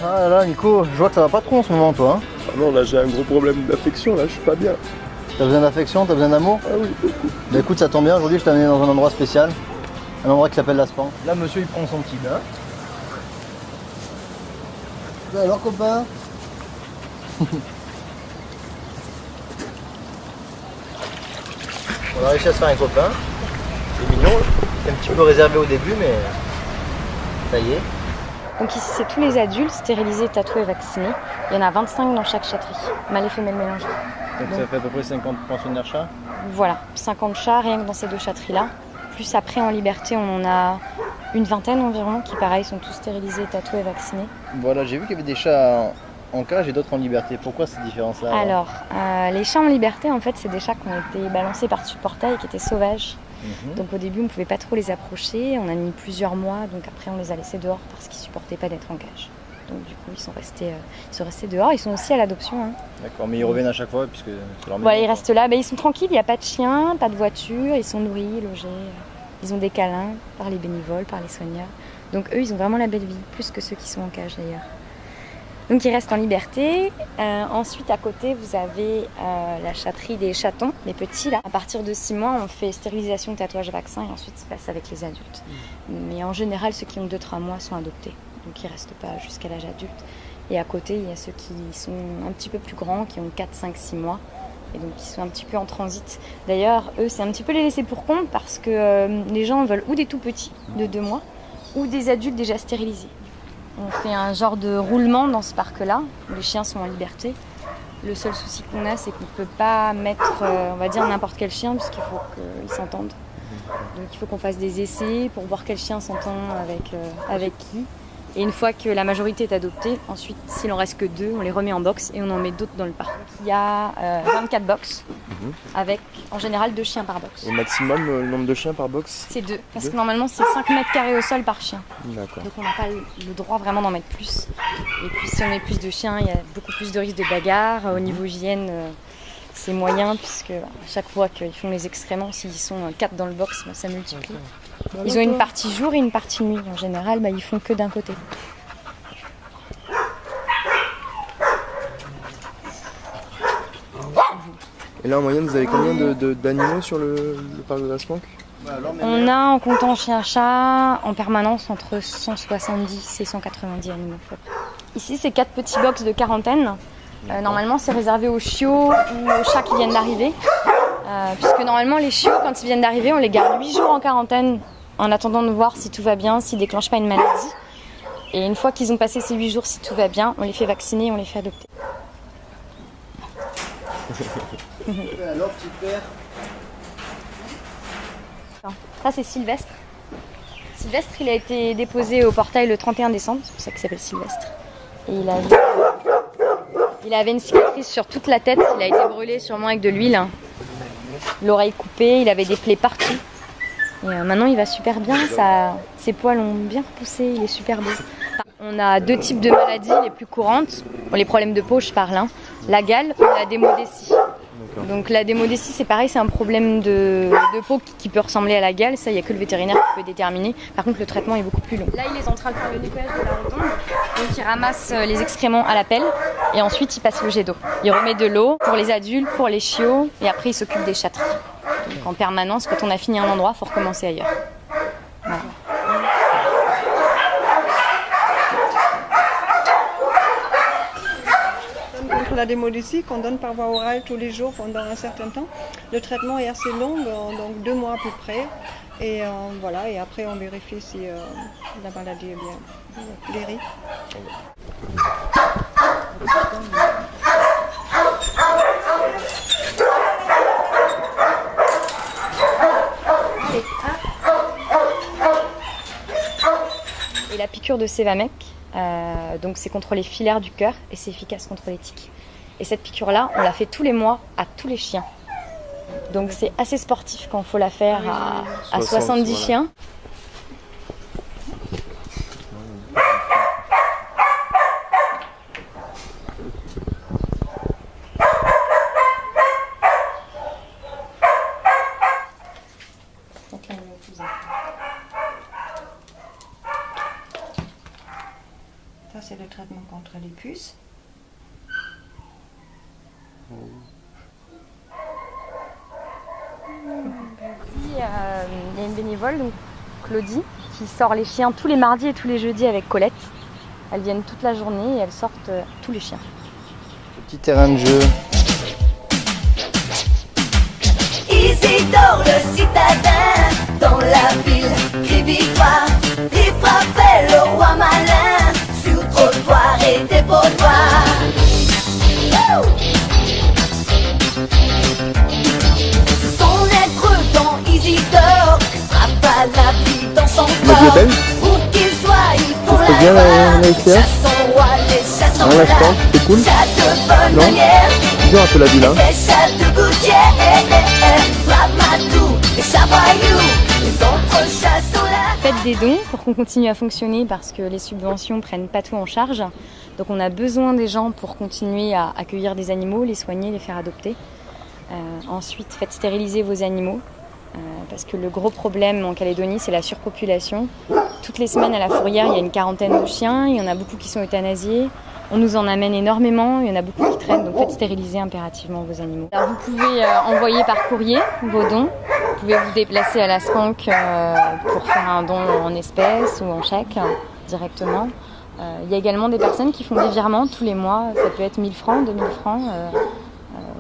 Ah là là, Nico, je vois que ça va pas trop en ce moment, toi. Hein. Ah non, là j'ai un gros problème d'affection, là je suis pas bien. T'as besoin d'affection, t'as besoin d'amour? Ah oui, beaucoup. Bah écoute, ça tombe bien, aujourd'hui je t'ai amené dans un endroit spécial. Un endroit qui s'appelle la Span. Là, monsieur, il prend son petit bain. Bah alors, copain? On a réussi à se faire un copain. C'est mignon, c'est un petit peu réservé au début, mais ça y est. Donc ici, c'est tous les adultes stérilisés, tatoués, vaccinés. Il y en a 25 dans chaque chatterie, mâles et femelles mélangés. Donc ça fait à peu près 50 pensionnaires chats? Voilà, 50 chats rien que dans ces deux chatteries-là. Plus après, en liberté, on en a une vingtaine environ qui, pareil, sont tous stérilisés, tatoués, vaccinés. Voilà, j'ai vu qu'il y avait des chats en cage et d'autres en liberté. Pourquoi cette différence-là? Alors, les chats en liberté, en fait, c'est des chats qui ont été balancés par-dessus le portail et qui étaient sauvages. Donc au début, on ne pouvait pas trop les approcher. On a mis plusieurs mois, donc après, on les a laissés dehors parce qu'ils ne supportaient pas d'être en cage. Donc du coup, ils sont restés dehors. Ils sont aussi à l'adoption. Hein. D'accord, mais ils reviennent à chaque fois puisque c'est leur maison. Voilà, ils restent là. Ils sont tranquilles, il n'y a pas de chien, pas de voiture. Ils sont nourris, logés. Ils ont des câlins par les bénévoles, par les soigneurs. Donc eux, ils ont vraiment la belle vie, plus que ceux qui sont en cage d'ailleurs. Donc ils restent en liberté. Ensuite, à côté, vous avez la chatterie des chatons, les petits là. À partir de 6 mois, on fait stérilisation, tatouage, vaccin et ensuite ils passent avec les adultes. Mais en général, ceux qui ont 2-3 mois sont adoptés. Donc ils ne restent pas jusqu'à l'âge adulte. Et à côté, il y a ceux qui sont un petit peu plus grands, qui ont 4, 5, 6 mois. Et donc qui sont un petit peu en transit. D'ailleurs, eux, c'est un petit peu les laisser pour compte parce que les gens veulent ou des tout petits de 2 mois ou des adultes déjà stérilisés. On fait un genre de roulement dans ce parc-là, où les chiens sont en liberté. Le seul souci qu'on a, c'est qu'on ne peut pas mettre, on va dire, n'importe quel chien, puisqu'il faut qu'ils s'entendent. Donc il faut qu'on fasse des essais pour voir quel chien s'entend avec qui. Et une fois que la majorité est adoptée, ensuite, s'il en reste que 2, on les remet en box et on en met d'autres dans le parc. Il y a 24 box, avec en général 2 chiens par box. Au maximum, le nombre de chiens par box? C'est 2, parce que normalement c'est 5 mètres carrés au sol par chien. D'accord. Donc on n'a pas le droit vraiment d'en mettre plus. Et puis si on met plus de chiens, il y a beaucoup plus de risques de bagarre. Au niveau hygiène, c'est moyen, puisque à chaque fois qu'ils font les excréments, s'ils sont 4 dans le box, ça multiplie. Ils ont une partie jour et une partie nuit. En général, ils font que d'un côté. Et là en moyenne, vous avez combien d'animaux sur le parc de la Spank? On a, en comptant chien-chat, en permanence entre 170 et 190 animaux. Ici, c'est 4 petits box de quarantaine. Normalement, c'est réservé aux chiots ou aux chats qui viennent d'arriver. Puisque normalement, les chiots, quand ils viennent d'arriver, on les garde 8 jours en quarantaine en attendant de voir si tout va bien, s'ils ne déclenchent pas une maladie. Et une fois qu'ils ont passé ces 8 jours, si tout va bien, on les fait vacciner et on les fait adopter. Alors, petit père. Ça, c'est Sylvestre. Sylvestre, il a été déposé au portail le 31 décembre, c'est pour ça qu'il s'appelle Sylvestre. Et il avait une cicatrice sur toute la tête, il a été brûlé sûrement avec de l'huile. L'oreille coupée, il avait des plaies partout. Et maintenant, il va super bien, ses poils ont bien repoussé, il est super beau. On a 2 types de maladies les plus courantes. Pour les problèmes de peau, je parle. La gale ou la démodécie. Donc la démodécie, c'est pareil, c'est un problème de peau qui peut ressembler à la gale. Ça, il n'y a que le vétérinaire qui peut déterminer. Par contre, le traitement est beaucoup plus long. Là, il est en train de faire le nettoyage de la rotonde. Donc il ramasse les excréments à la pelle et ensuite il passe le jet d'eau. Il remet de l'eau pour les adultes, pour les chiots et après il s'occupe des chatteries. Donc en permanence, quand on a fini un endroit, il faut recommencer ailleurs. Voilà. Contre la démodécie qu'on donne par voie orale tous les jours pendant un certain temps. Le traitement est assez long, donc 2 mois à peu près. Et voilà, et après on vérifie si la maladie est bien guérie. Et la piqûre de Sévamec, donc c'est contre les filaires du cœur et c'est efficace contre les tiques. Et cette piqûre-là, on la fait tous les mois à tous les chiens. Donc c'est assez sportif quand il faut la faire à 70 voilà. Chiens. Ça, c'est le traitement contre les puces. Il y a une bénévole, donc Claudie, qui sort les chiens tous les mardis et tous les jeudis avec Colette. Elles viennent toute la journée et elles sortent tous les chiens. Petit terrain de jeu. Isidore le citadin, dans la ville, crie victoire, il frappait le roi malin, sur trottoir et dépotoir. Son être dans Isidore, frappe à la vie dans son corps, pour qu'il soit, il faut Ça se passe bien, la chasse son roi, les chasse en Non, la Spank, c'est cool. chasse de bonne Non. manière. C'est dur un peu la ville, hein. Les chats de gouttière, Ramatou, les chavaillous, les autres chats sont là. Faites des dons pour qu'on continue à fonctionner parce que les subventions prennent pas tout en charge. Donc on a besoin des gens pour continuer à accueillir des animaux, les soigner, les faire adopter. Ensuite, faites stériliser vos animaux parce que le gros problème en Calédonie, c'est la surpopulation. Toutes les semaines à la fourrière, il y a une quarantaine de chiens, il y en a beaucoup qui sont euthanasiés. On nous en amène énormément, il y en a beaucoup qui traînent, donc faites stériliser impérativement vos animaux. Alors vous pouvez envoyer par courrier vos dons, vous pouvez vous déplacer à la Spank pour faire un don en espèces ou en chèque directement. Il y a également des personnes qui font des virements tous les mois, ça peut être 1000 francs, 2000 francs.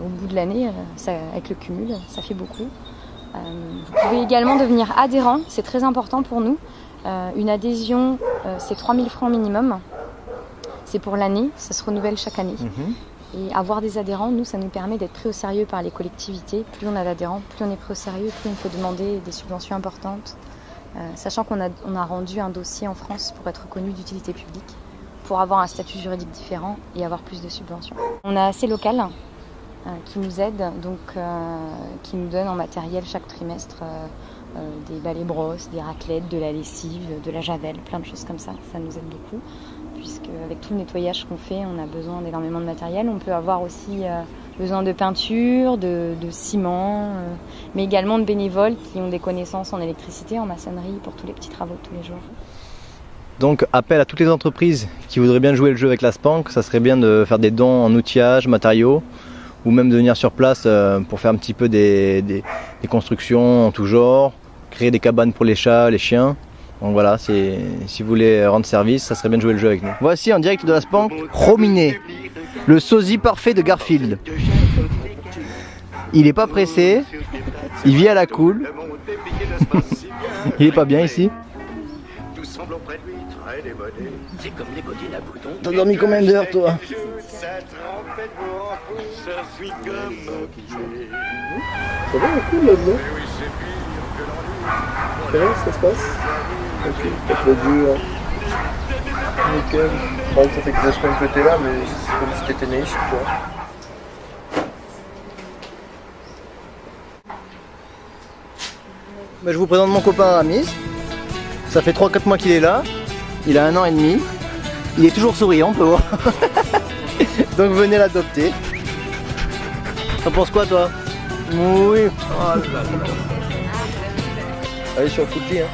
Au bout de l'année, avec le cumul, ça fait beaucoup. Vous pouvez également devenir adhérent, c'est très important pour nous. Une adhésion, c'est 3000 francs minimum. C'est pour l'année, ça se renouvelle chaque année. Et avoir des adhérents, nous, ça nous permet d'être pris au sérieux par les collectivités. Plus on a d'adhérents, plus on est pris au sérieux, plus on peut demander des subventions importantes. Sachant qu'on a rendu un dossier en France pour être reconnu d'utilité publique, pour avoir un statut juridique différent et avoir plus de subventions. On a assez local qui nous aide, donc qui nous donne en matériel chaque trimestre des balais brosses, des raclettes, de la lessive, de la javel, plein de choses comme ça. Ça nous aide beaucoup, puisque avec tout le nettoyage qu'on fait, on a besoin d'énormément de matériel. On peut avoir aussi besoin de peinture, de ciment, mais également de bénévoles qui ont des connaissances en électricité, en maçonnerie, pour tous les petits travaux de tous les jours. Donc appel à toutes les entreprises qui voudraient bien jouer le jeu avec la Spank, ça serait bien de faire des dons en outillage, matériaux, ou même de venir sur place pour faire un petit peu des constructions en tout genre, créer des cabanes pour les chats, les chiens. Donc voilà, si vous voulez rendre service, ça serait bien de jouer le jeu avec nous. Voici en direct de la Spank, Rominé, le sosie parfait de Garfield. Il est pas pressé, il vit à la cool. Il est pas bien ici. T'as dormi combien d'heures toi? Ça va, cool là-dedans. C'est vrai, ça se passe. Ok, peut-être le dur. Nickel. Bon, ça fait que 2 semaines que t'es là, mais c'est comme si t'étais né ici, quoi. Bah, je vous présente mon copain Aramis. Ça fait 3-4 mois qu'il est là. Il a 1 an et demi. Il est toujours souriant, on peut voir. Donc venez l'adopter. T'en penses quoi toi? Oui. Oh là là. Allez sur le coup de pied, hein.